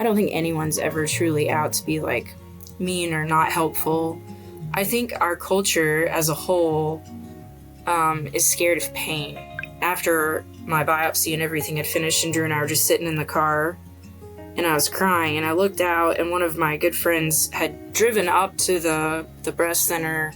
I don't think anyone's ever truly out to be like mean or not helpful. I think our culture as a whole is scared of pain. After my biopsy and everything had finished, and Drew and I were just sitting in the car, and I was crying, and I looked out, and one of my good friends had driven up to the breast center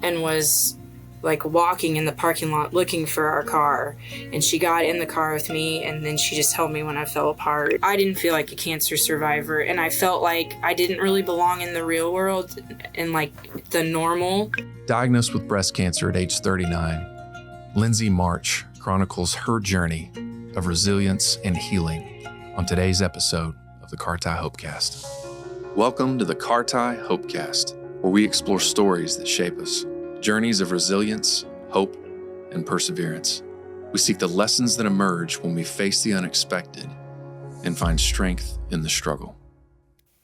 and was like walking in the parking lot looking for our car, and she got in the car with me, and then she just held me when I fell apart. I didn't feel like a cancer survivor, and I felt like I didn't really belong in the real world and like the normal. Diagnosed with breast cancer at age 39, Lindsey March chronicles her journey of resilience and healing on today's episode of the CARTI Hopecast. Welcome to the CARTI Hopecast, where we explore stories that shape us, journeys of resilience, hope, and perseverance. We seek the lessons that emerge when we face the unexpected and find strength in the struggle.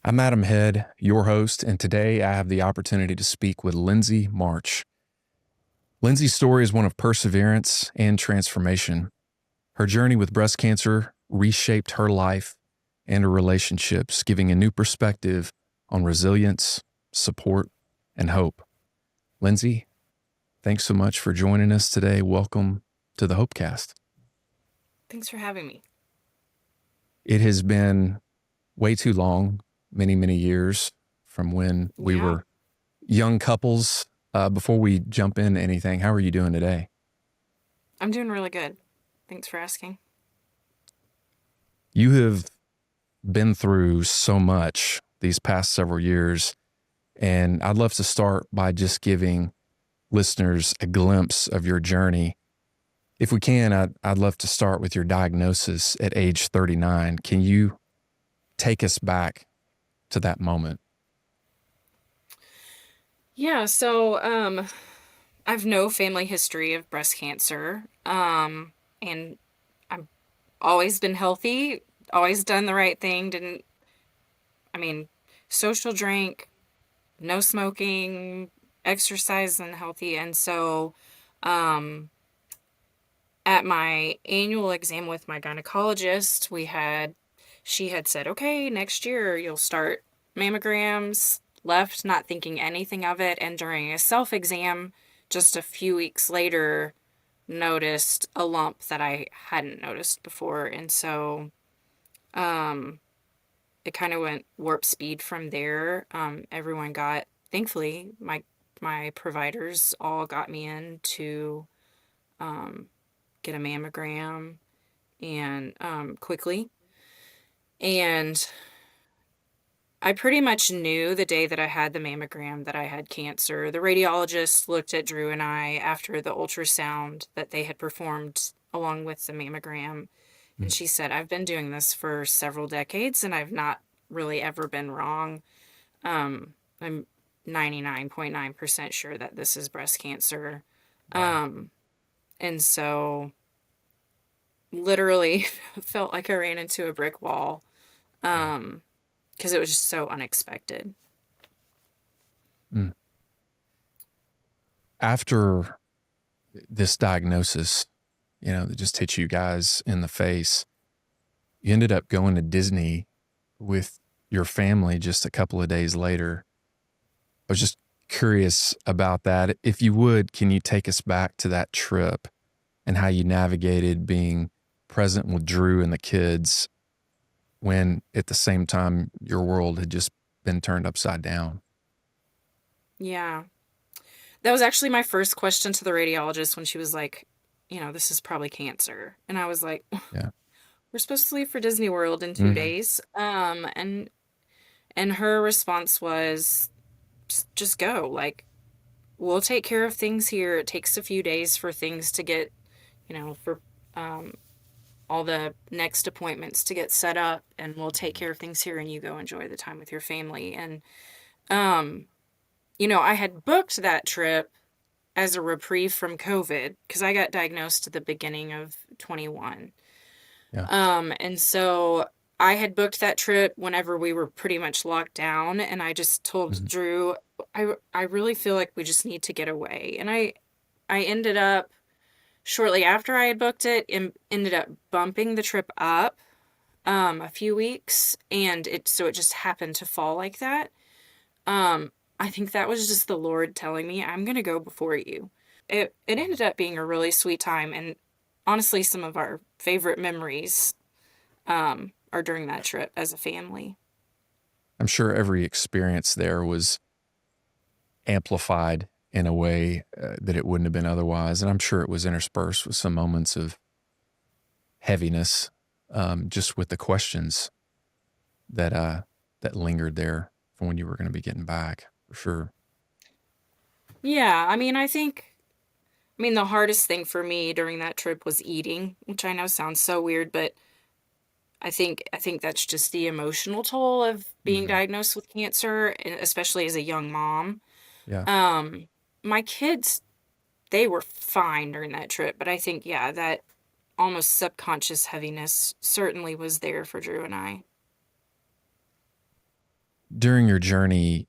I'm Adam Head, your host, and today I have the opportunity to speak with Lindsey March. Lindsey's story is one of perseverance and transformation. Her journey with breast cancer reshaped her life and her relationships, giving a new perspective on resilience, support, and hope. Lindsey, thanks so much for joining us today. Welcome to the Hopecast. Thanks for having me. It has been way too long, many years from when we were young couples. Before we jump into anything, how are you doing today? I'm doing really good. Thanks for asking. You have been through so much these past several years, and I'd love to start by just giving listeners a glimpse of your journey. If we can, I'd love to start with your diagnosis at age 39. Can you take us back to that moment? Yeah, so I've no family history of breast cancer, and I've always been healthy, always done the right thing, social drink, no smoking, exercise and healthy. And so at my annual exam with my gynecologist, she had said, okay, next year you'll start mammograms. Left not thinking anything of it, and during a self-exam just a few weeks later noticed a lump that I hadn't noticed before. And so it kind of went warp speed from there. Everyone got, thankfully, my providers all got me in to get a mammogram and quickly. And I pretty much knew the day that I had the mammogram that I had cancer. The radiologist looked at Drew and I after the ultrasound that they had performed along with the mammogram. And she said, I've been doing this for several decades and I've not really ever been wrong. I'm 99.9% sure that this is breast cancer. Wow. And so literally felt like I ran into a brick wall. Because it was just so unexpected. After this diagnosis, that just hit you guys in the face, you ended up going to Disney with your family just a couple of days later. I was just curious about that. If you would, can you take us back to that trip and how you navigated being present with Drew and the kids when at the same time your world had just been turned upside down? Yeah. That was actually my first question to the radiologist when she was like, this is probably cancer. And I was like, yeah, we're supposed to leave for Disney World in 2 days. And her response was, just go. Like, we'll take care of things here. It takes a few days for things to get, for all the next appointments to get set up, and we'll take care of things here, and you go enjoy the time with your family. And, I had booked that trip as a reprieve from COVID because I got diagnosed at the beginning of 21. Yeah. And so I had booked that trip whenever we were pretty much locked down, and I just told Drew, I really feel like we just need to get away. And I ended up, shortly after I had booked it, ended up bumping the trip up a few weeks, and it just happened to fall like that. I think that was just the Lord telling me, I'm gonna go before you. It ended up being a really sweet time, and honestly, some of our favorite memories are during that trip as a family. I'm sure every experience there was amplified in a way that it wouldn't have been otherwise. And I'm sure it was interspersed with some moments of heaviness, just with the questions that lingered there for when you were going to be getting back, for sure. Yeah, I mean, the hardest thing for me during that trip was eating, which I know sounds so weird, but I think that's just the emotional toll of being Hmm. diagnosed with cancer, and especially as a young mom. Yeah. Um, my kids, they were fine during that trip, but I think, yeah, that almost subconscious heaviness certainly was there for Drew and I. During your journey,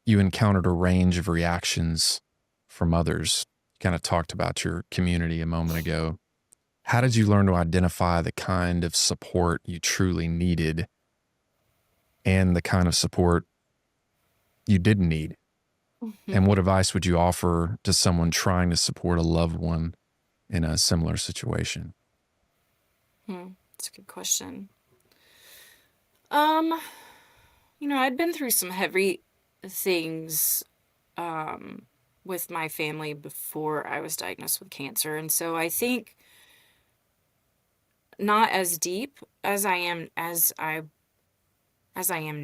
you encountered a range of reactions from others. You kind of talked about your community a moment ago. How did you learn to identify the kind of support you truly needed and the kind of support you didn't need? And what advice would you offer to someone trying to support a loved one in a similar situation? That's a good question. Um, I'd been through some heavy things with my family before I was diagnosed with cancer, and so I think not as deep as I am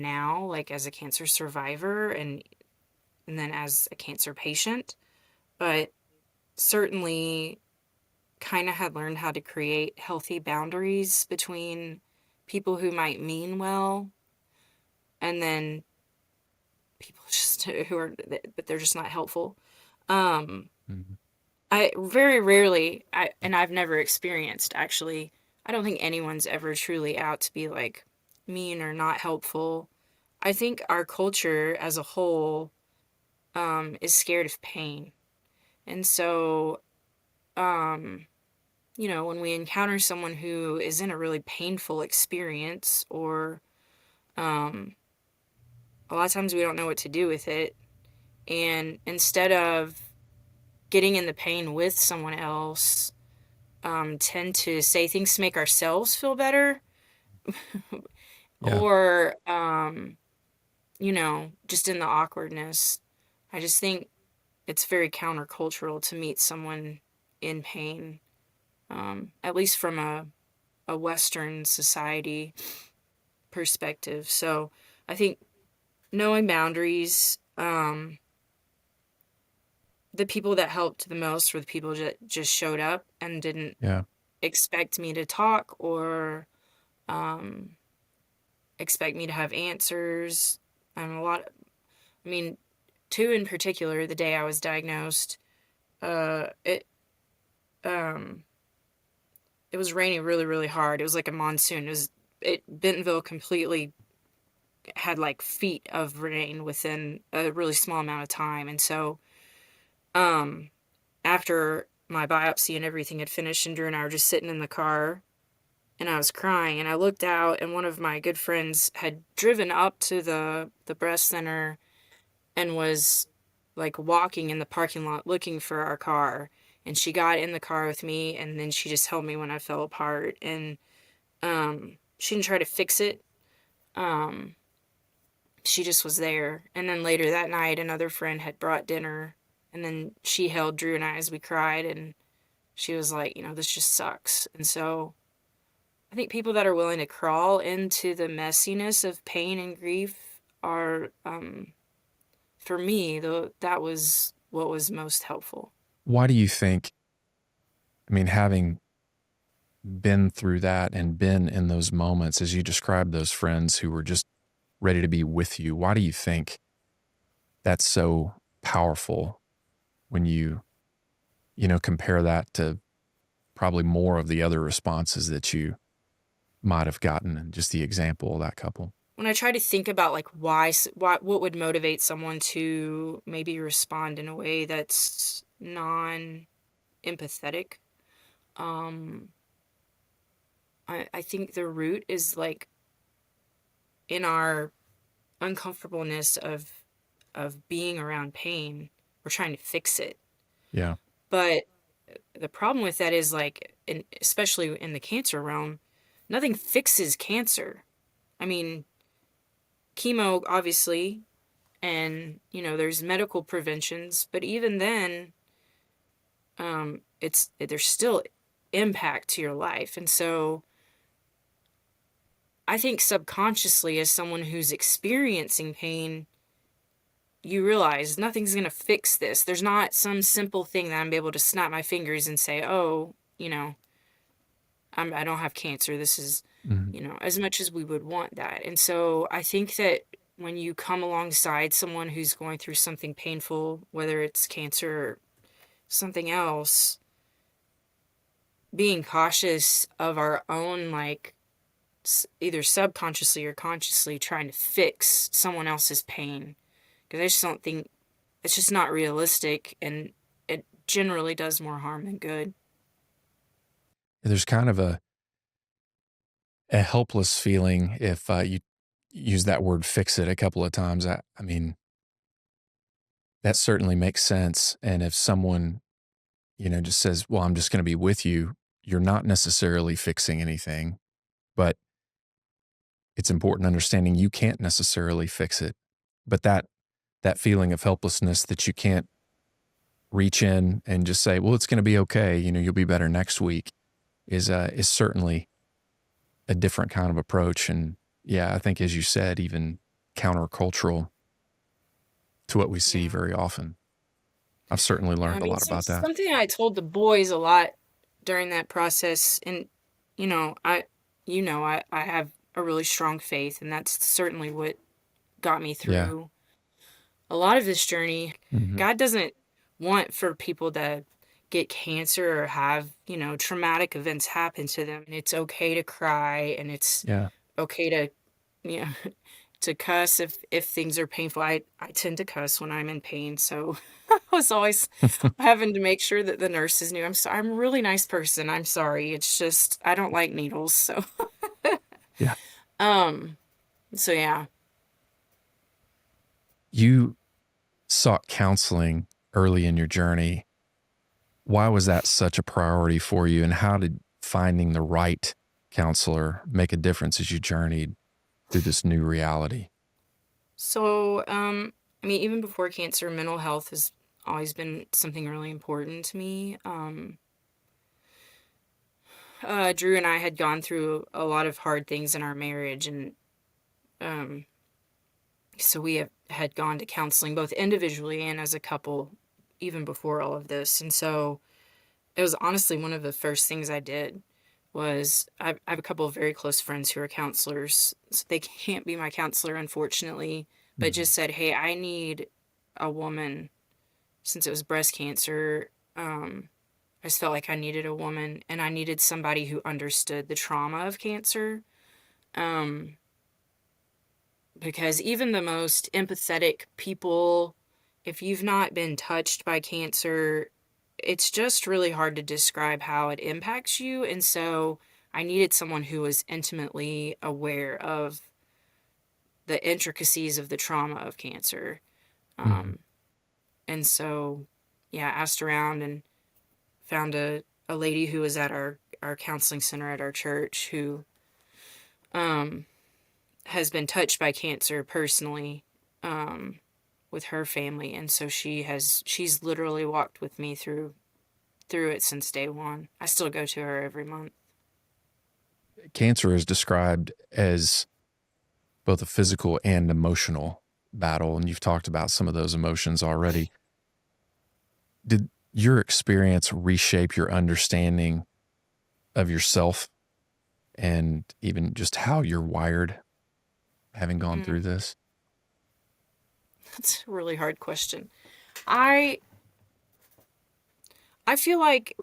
now, like as a cancer survivor and then as a cancer patient, but certainly kind of had learned how to create healthy boundaries between people who might mean well and then people just who are, but they're just not helpful. Um, Mhm. I very rarely, and I've never experienced actually, I don't think anyone's ever truly out to be like mean or not helpful. I think our culture as a whole is scared of pain. And so, um, when we encounter someone who is in a really painful experience, or um, a lot of times we don't know what to do with it. And instead of getting in the pain with someone else, tend to say things to make ourselves feel better, Yeah. or, just in the awkwardness. I just think it's very countercultural to meet someone in pain, at least from a Western society perspective. So I think knowing boundaries, the people that helped the most were the people that just showed up and didn't Yeah. expect me to talk or um, expect me to have answers. And I mean, two in particular, the day I was diagnosed, uh, it, um, it was raining really, really hard. It was like a monsoon. Bentonville completely had like feet of rain within a really small amount of time. And so, um, after my biopsy and everything had finished, and Drew and I were just sitting in the car, and I was crying, and I looked out, and one of my good friends had driven up to the breast center and was like walking in the parking lot looking for our car. And she got in the car with me, and then she just held me when I fell apart. And she didn't try to fix it. Um, she just was there. And then later that night, another friend had brought dinner, and then she held Drew and I as we cried, and she was like, this just sucks. And so I think people that are willing to crawl into the messiness of pain and grief are, for me, though, that was what was most helpful. Why do you think, I mean, having been through that and been in those moments, as you described those friends who were just ready to be with you, why do you think that's so powerful when you compare that to probably more of the other responses that you might have gotten and just the example of that couple? When I try to think about like what would motivate someone to maybe respond in a way that's non-empathetic, um, I think the root is like in our uncomfortableness of being around pain. We're trying to fix it. Yeah. But the problem with that is like, especially in the cancer realm, nothing fixes cancer. I mean, chemo, obviously, and there's medical preventions, but even then, there's still impact to your life. And so I think subconsciously, as someone who's experiencing pain, you realize nothing's going to fix this. There's not some simple thing that I'm able to snap my fingers and say, oh, I don't have cancer. This is, Mhm. as much as we would want that. And so I think that when you come alongside someone who's going through something painful, whether it's cancer or something else, being cautious of our own, like, either subconsciously or consciously trying to fix someone else's pain. Because I just don't think it's just not realistic, and it generally does more harm than good. There's kind of a helpless feeling if you use that word fix it a couple of times. I mean, that certainly makes sense. And if someone, just says, well, I'm just going to be with you, you're not necessarily fixing anything, but it's important understanding you can't necessarily fix it. But that feeling of helplessness that you can't reach in and just say, well, it's going to be okay. You'll be better next week is certainly a different kind of approach. And yeah, I think, as you said, even countercultural to what we see Yeah. very often. I've certainly Yeah, I learned a mean, lot about that. something I told the boys a lot during that process, and you know, I, I have a really strong faith, and that's certainly what got me Yeah. through a lot of this journey. Hmm. God doesn't want for people to get cancer or have, traumatic events happen to them. And it's okay to cry, and it's Yeah. okay to, you know, to cuss if things are painful. I tend to cuss when I'm in pain, so I was always having to make sure that the nurses knew I'm a really nice person. I'm sorry. It's just I don't like needles, so Yeah. um so yeah. You sought counseling early in your journey. Why was that such a priority for you? And how did finding the right counselor make a difference as you journeyed through this new reality? So I mean, even before cancer, mental health has always been something really important to me. Drew and I had gone through a lot of hard things in our marriage, and um so had gone to counseling both individually and as a couple even before all of this. And so it was honestly one of the first things I did was I have a couple of very close friends who are counselors. So they can't be my counselor, unfortunately, but Mhm. just said, hey, I need a woman. Since it was breast cancer, I just felt like I needed a woman, and I needed somebody who understood the trauma of cancer. Um, because even the most empathetic people, if you've not been touched by cancer, it's just really hard to describe how it impacts you. And so I needed someone who was intimately aware of the intricacies of the trauma of cancer. Mhm. Um, and so, yeah, I asked around and found a lady who was at our counseling center at our church who um, has been touched by cancer personally. With her family, and so she's literally walked with me through it since day one. I still go to her every month. Cancer is described as both a physical and emotional battle, and you've talked about some of those emotions already. Did your experience reshape your understanding of yourself and even just how you're wired, having gone through Mm, this? that's a really hard question. I I feel like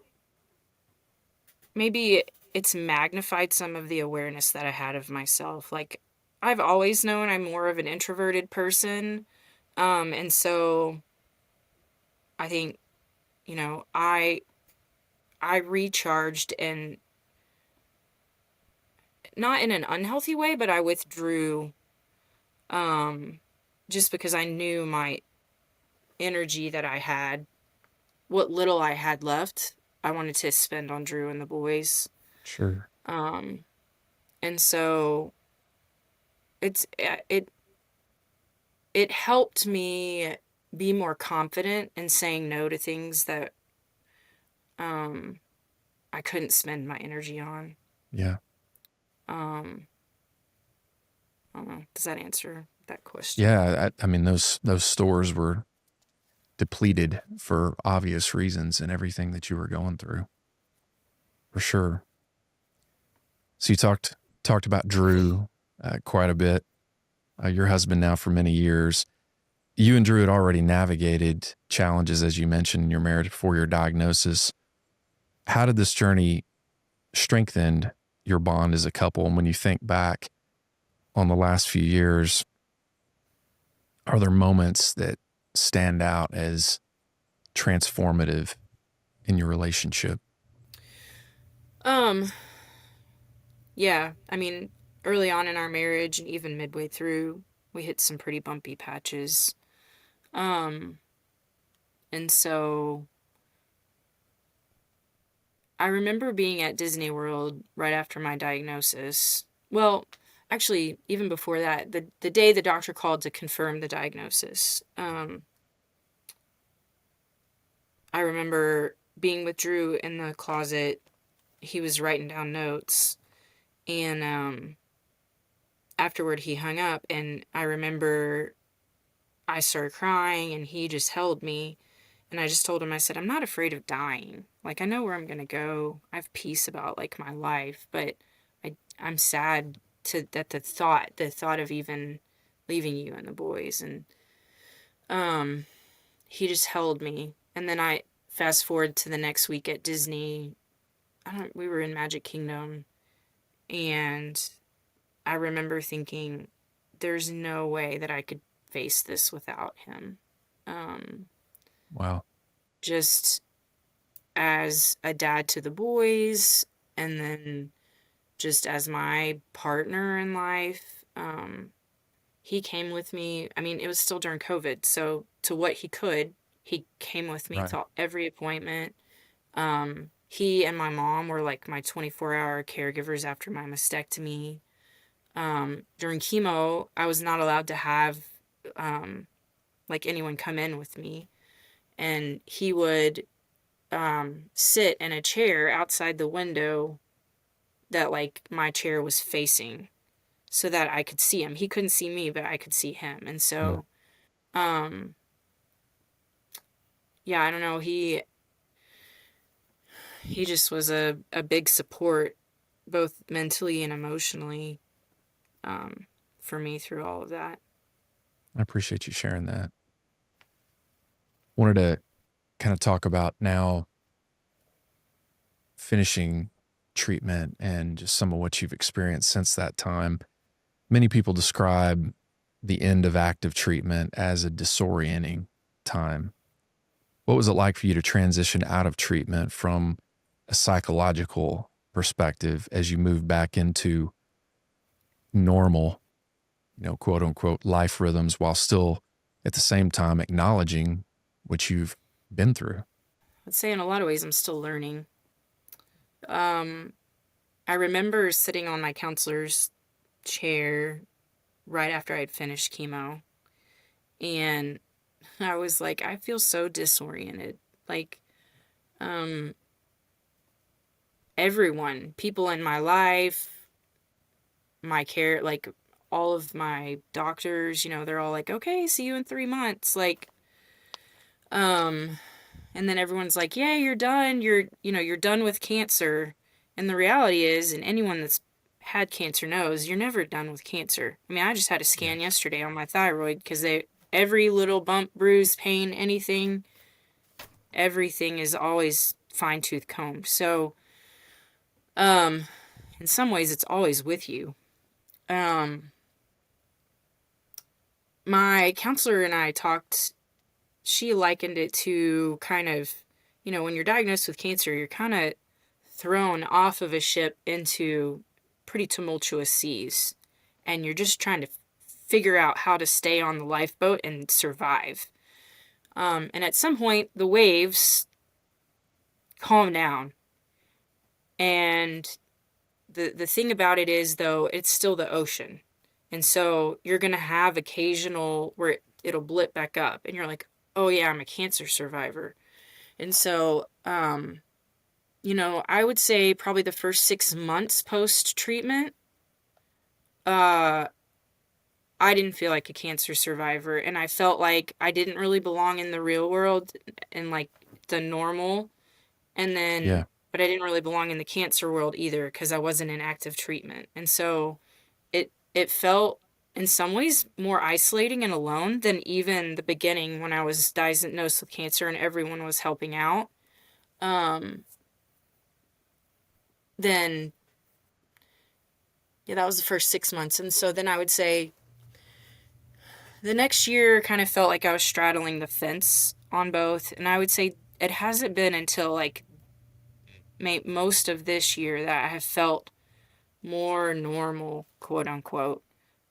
maybe it's magnified some of the awareness that I had of myself. Like, I've always known I'm more of an introverted person, and so I think you know I recharged and not in an unhealthy way, but I withdrew, just because I knew my energy that I had, what little I had left, I wanted to spend on Drew and the boys. Sure. And so it it helped me be more confident in saying no to things that I couldn't spend my energy on. Yeah. I don't know. Does that answer that question? Yeah. I mean, those stores were depleted for obvious reasons and everything that you were going through. For sure. So you talked about Drew quite a bit. Your husband now for many years. You and Drew had already navigated challenges, as you mentioned, in your marriage before your diagnosis. How did this journey strengthen your bond as a couple? And when you think back on the last few years, are there moments that stand out as transformative in your relationship? Yeah. I mean, early on in our marriage and even midway through, we hit some pretty bumpy patches. And so I remember being at Disney World right after my diagnosis. Well, actually, even before that, the day the doctor called to confirm the diagnosis, I remember being with Drew in the closet. He was writing down notes, and afterward he hung up, and I remember I started crying, and he just held me, and I just told him, I said, I'm not afraid of dying. Like, I know where I'm gonna go. I have peace about, like, my life, but I'm sad that the thought of even leaving you and the boys. And he just held me. And then I fast forward to the next week at Disney. We were in Magic Kingdom, and I remember thinking, there's no way that I could face this without him. Wow. Just as a dad to the boys, and then just as my partner in life. He came with me. I mean, it was still during COVID, so to what he could, he came with me Right. to every appointment. He and my mom were like my 24-hour caregivers after my mastectomy. During chemo, I was not allowed to have like anyone come in with me, and he would sit in a chair outside the window that like my chair was facing, so that I could see him. He couldn't see me, but I could see him. And Yeah. so, yeah, I don't know. He just was a big support, both mentally and emotionally, for me through all of that. I appreciate you sharing that. Wanted to kind of talk about now finishing treatment and just some of what you've experienced since that time. Many people describe the end of active treatment as a disorienting time. What was it like for you to transition out of treatment from a psychological perspective as you moved back into normal, quote unquote, life rhythms while still at the same time acknowledging what you've been through? I'd say in a lot of ways I'm still learning. I remember sitting on my counselor's chair right after I'd finished chemo, and I was like, I feel so disoriented. Like, everyone, people in my life, my care, like all of my doctors, they're all like, okay, see you in 3 months. Like, and then everyone's like, yeah, you're done. You're done with cancer. And the reality is, and anyone that's had cancer knows, you're never done with cancer. I mean, I just had a Yeah. scan yesterday on my thyroid because every little bump, bruise, pain, anything, everything is always fine tooth combed. So, in some ways, it's always with you. My counselor and I talked, she likened it to kind of, when you're diagnosed with cancer, you're kind of thrown off of a ship into pretty tumultuous seas, and you're just trying to figure out how to stay on the lifeboat and survive. And at some point, the waves calm down. And the thing about it is, though, it's still the ocean. And so you're going to have occasional where it'll blip back up. And you're like, oh, yeah, I'm a cancer survivor. And so, I would say probably the first 6 months post-treatment, I didn't feel like a cancer survivor. And I felt like I didn't really belong in the real world and like the normal. And then, Yeah. but I didn't really belong in the cancer world either because I wasn't in active treatment. And so it felt in some ways more isolating and alone than even the beginning when I was diagnosed with cancer and everyone was helping out. Then, yeah, that was the first 6 months. And so then I would say the next year kind of felt like I was straddling the fence on both. And I would say it hasn't been until like most of this year that I have felt more normal, quote unquote,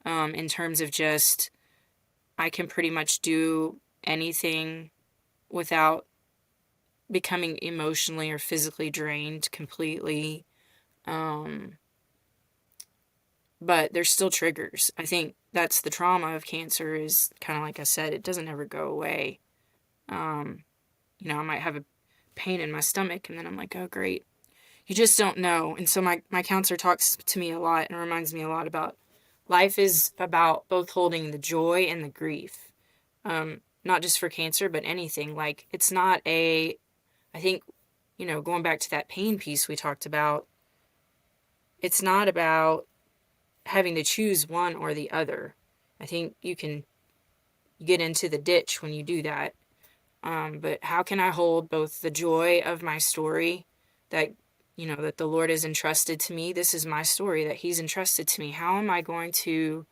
in terms of just I can pretty much do anything without becoming emotionally or physically drained completely. But there's still triggers. I think that's the trauma of cancer is kind of like I said, it doesn't ever go away. I might have a pain in my stomach and then I'm like, oh, great. You just don't know. And so my counselor talks to me a lot and reminds me a lot about life is about both holding the joy and the grief. Not just for cancer, but anything. Like, it's not I think, going back to that pain piece we talked about, it's not about having to choose one or the other. I think you get into the ditch when you do that. But how can I hold both the joy of my story that that the Lord has entrusted to me? This is my story that He's entrusted to me. How am I going to,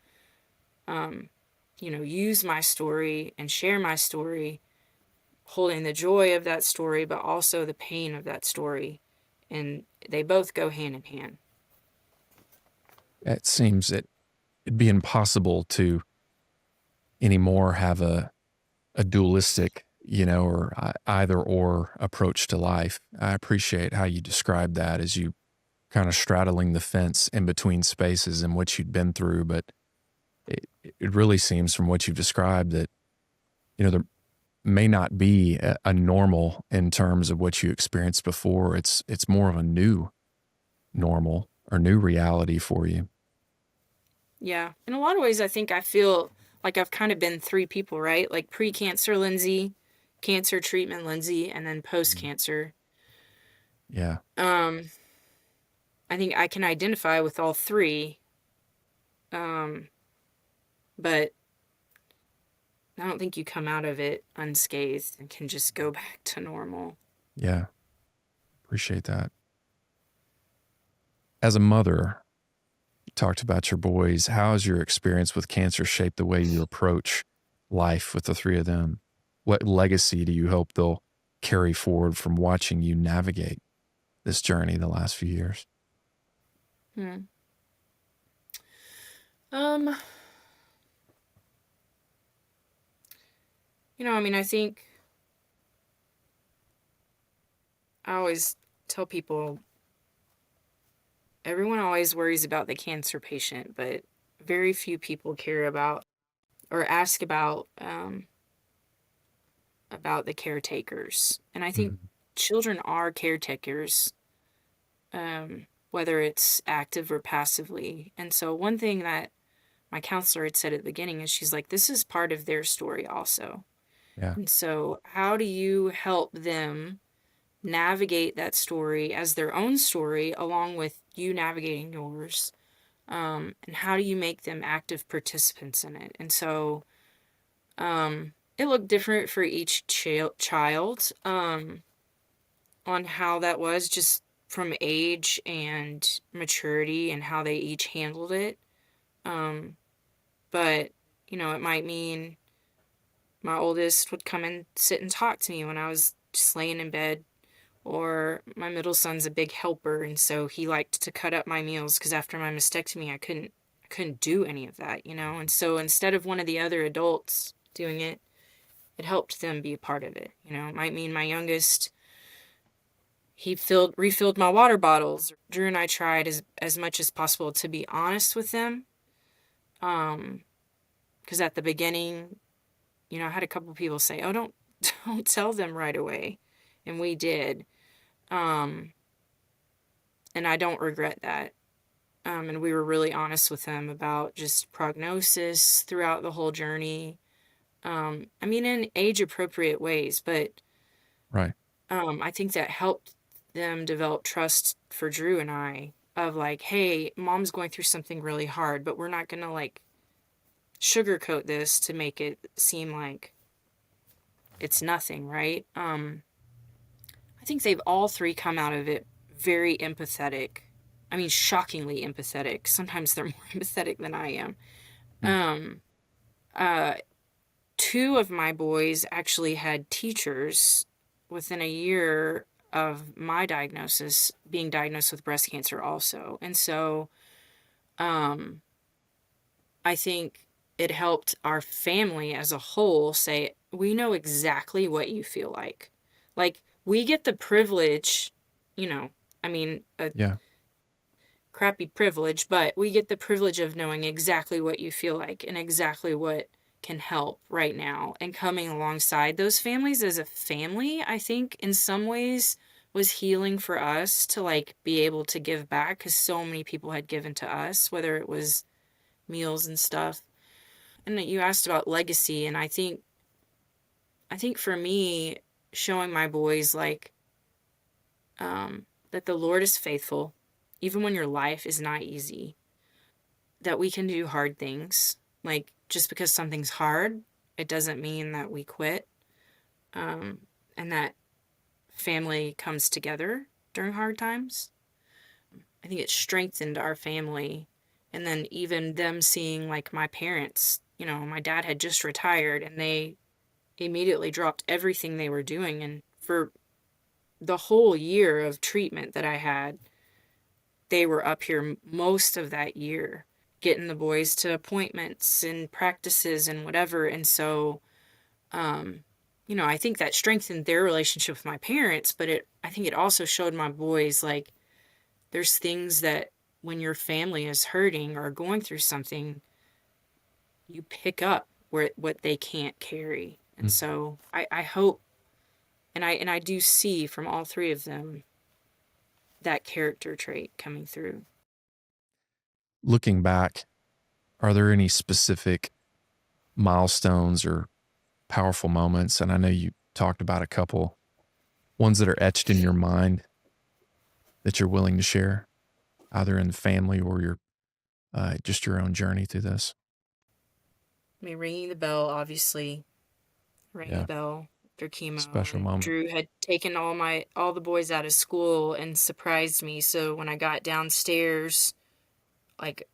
use my story and share my story, holding the joy of that story, but also the pain of that story? And they both go hand in hand. It seems that it'd be impossible to anymore have a dualistic, or either or approach to life. I appreciate how you described that as you kind of straddling the fence in between spaces and what you'd been through. But it really seems from what you've described that, there may not be a normal in terms of what you experienced before. It's more of a new normal or new reality for you. Yeah. In a lot of ways, I think I feel like I've kind of been three people, right? Like pre-cancer Lindsey, cancer treatment Lindsey, and then post-cancer. Yeah. I think I can identify with all three. But I don't think you come out of it unscathed and can just go back to normal. Yeah. Appreciate that. As a mother, you talked about your boys. How has your experience with cancer shaped the way you approach life with the three of them? What legacy do you hope they'll carry forward from watching you navigate this journey the last few years? I think I always tell people everyone always worries about the cancer patient, but very few people care about or ask about the caretakers. And I think children are caretakers, whether it's active or passively. And so one thing that my counselor had said at the beginning is she's like, this is part of their story also. Yeah. And so how do you help them navigate that story as their own story along with you navigating yours? And how do you make them active participants in it? And so it looked different for each child on how that was, just from age and maturity and how they each handled it. But, it might mean my oldest would come and sit and talk to me when I was just laying in bed Or my middle son's a big helper, and so he liked to cut up my meals because after my mastectomy, I couldn't do any of that, you know? And so instead of one of the other adults doing it, it helped them be a part of it. You know, it might mean my youngest, he refilled my water bottles. Drew and I tried as much as possible to be honest with them. Because at the beginning, you know, I had a couple people say, "Oh, don't tell them right away," and we did. And I don't regret that. And we were really honest with them about just prognosis throughout the whole journey. I mean, in age appropriate ways, but Right. I think that helped them develop trust for Drew and I of like, hey, mom's going through something really hard, but we're not gonna like sugarcoat this to make it seem like it's nothing, right? I think they've all three come out of it very empathetic. I mean, shockingly empathetic. Sometimes they're more empathetic than I am. Um, uh, Two of my boys actually had teachers within a year of my diagnosis being diagnosed with breast cancer also. And so I think it helped our family as a whole say, we know exactly what you feel like. Like, we get the privilege, you know, I mean, a Yeah. crappy privilege, but we get the privilege of knowing exactly what you feel like and exactly what can help right now. And coming alongside those families as a family, I think in some ways was healing for us to like be able to give back because so many people had given to us, whether it was meals and stuff. And you asked about legacy, and I think for me, showing my boys like that the Lord is faithful, even when your life is not easy, that we can do hard things. Like, just because something's hard, it doesn't mean that we quit, and that family comes together during hard times. I think it strengthened our family. And then even them seeing, like, my parents, you know, my dad had just retired and they immediately dropped everything they were doing. And for the whole year of treatment that I had, they were up here most of that year, getting the boys to appointments and practices and whatever. And so, you know, I think that strengthened their relationship with my parents, but I think it also showed my boys, like, there's things that when your family is hurting or going through something, you pick up what they can't carry. And so I hope, and I do see from all three of them that character trait coming through. Looking back, are there any specific milestones or powerful moments? And I know you talked about a couple, ones that are etched in your mind that you're willing to share, either in the family or your just your own journey through this. I mean, ringing the bell, obviously, rang the Yeah. bell after chemo, Special and moment. Drew had taken all the boys out of school and surprised me. So when I got downstairs, like,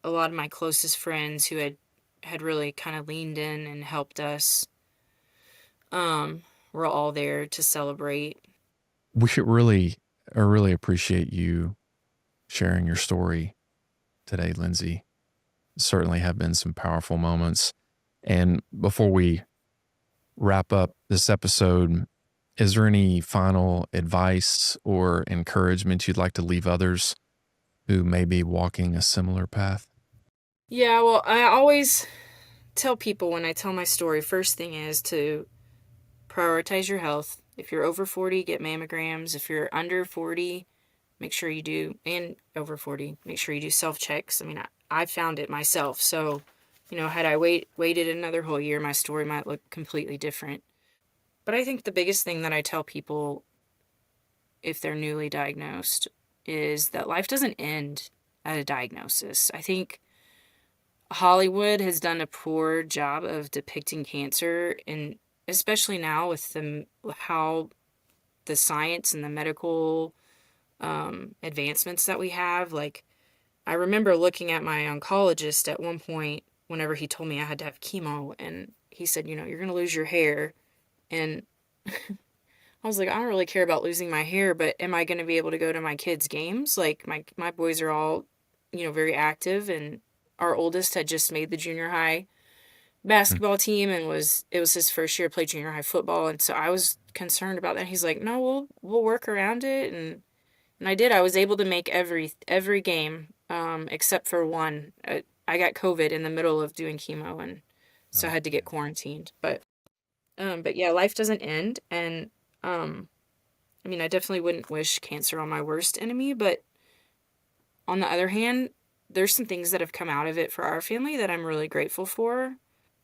a lot of my closest friends who had really kind of leaned in and helped us, were all there to celebrate. We should really, I really appreciate you sharing your story today, Lindsey. Certainly have been some powerful moments. And before we wrap up this episode, is there any final advice or encouragement you'd like to leave others who may be walking a similar path? Yeah, well, I always tell people when I tell my story, first thing is to prioritize your health. If you're over 40, get mammograms. If you're under 40, make sure you do, and over 40, make sure you do self-checks. I mean, I found it myself. So, you know, had I waited another whole year, my story might look completely different. But I think the biggest thing that I tell people if they're newly diagnosed is that life doesn't end at a diagnosis. I think Hollywood has done a poor job of depicting cancer, and especially now with how the science and the medical advancements that we have. Like, I remember looking at my oncologist at one point whenever he told me I had to have chemo, and he said, you know, you're going to lose your hair. And I was like, I don't really care about losing my hair, but am I going to be able to go to my kids' games? Like my boys are all, very active, and our oldest had just made the junior high Mm. basketball team and it was his first year to play junior high football, and so I was concerned about that. He's like, "No, we'll work around it." And I did. I was able to make every game except for one. I got COVID in the middle of doing chemo, and so I Oh, had to get quarantined. But yeah, life doesn't end, and um I mean, I definitely wouldn't wish cancer on my worst enemy, but on the other hand, there's some things that have come out of it for our family that I'm really grateful for.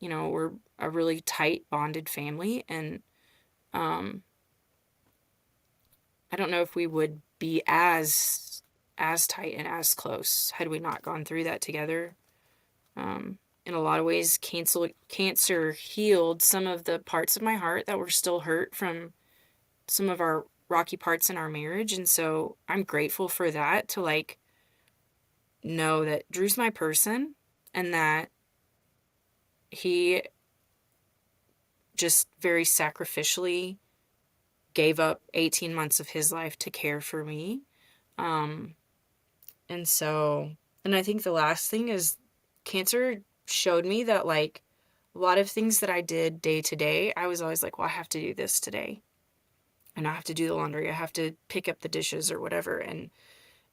We're a really tight bonded family, and um I don't know if we would be as tight and as close had we not gone through that together. In a lot of ways, cancer healed some of the parts of my heart that were still hurt from some of our rocky parts in our marriage, and so I'm grateful for that, to like know that Drew's my person, and that he just very sacrificially gave up 18 months of his life to care for me. Um, and so, and I think the last thing is cancer showed me that, like, a lot of things that I did day to day, I was always like, well, I have to do this today. And I have to do the laundry. I have to pick up the dishes or whatever. And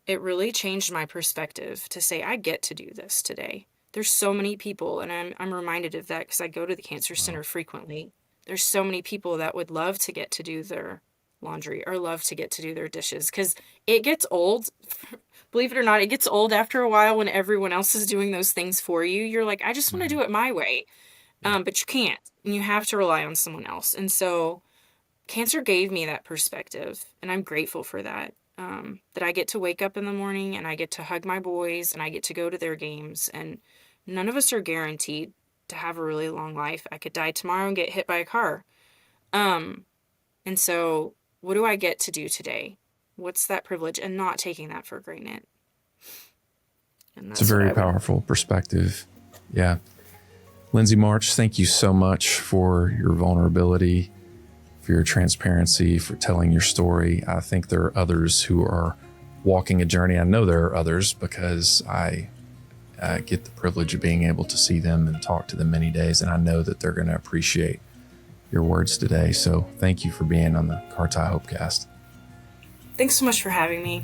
it really changed my perspective to say, I get to do this today. There's so many people, and I'm reminded of that because I go to the cancer wow. center frequently. There's so many people that would love to get to do their laundry or love to get to do their dishes, because it gets old. Believe it or not, it gets old after a while when everyone else is doing those things for you. You're like, I just want to Hmm. do it my way. Yeah. But you can't, and you have to rely on someone else. And so cancer gave me that perspective, and I'm grateful for that. That I get to wake up in the morning and I get to hug my boys and I get to go to their games, and none of us are guaranteed to have a really long life. I could die tomorrow and get hit by a car. Um, and so what do I get to do today? What's that privilege? And not taking that for granted. And It's a that's what very I would. powerful perspective. Yeah. Lindsey March, thank you so much for your vulnerability, for your transparency, for telling your story. I think there are others who are walking a journey. I know there are others because I get the privilege of being able to see them and talk to them many days, and I know that they're going to appreciate your words today. So thank you for being on the CARTI Hopecast. Thanks so much for having me.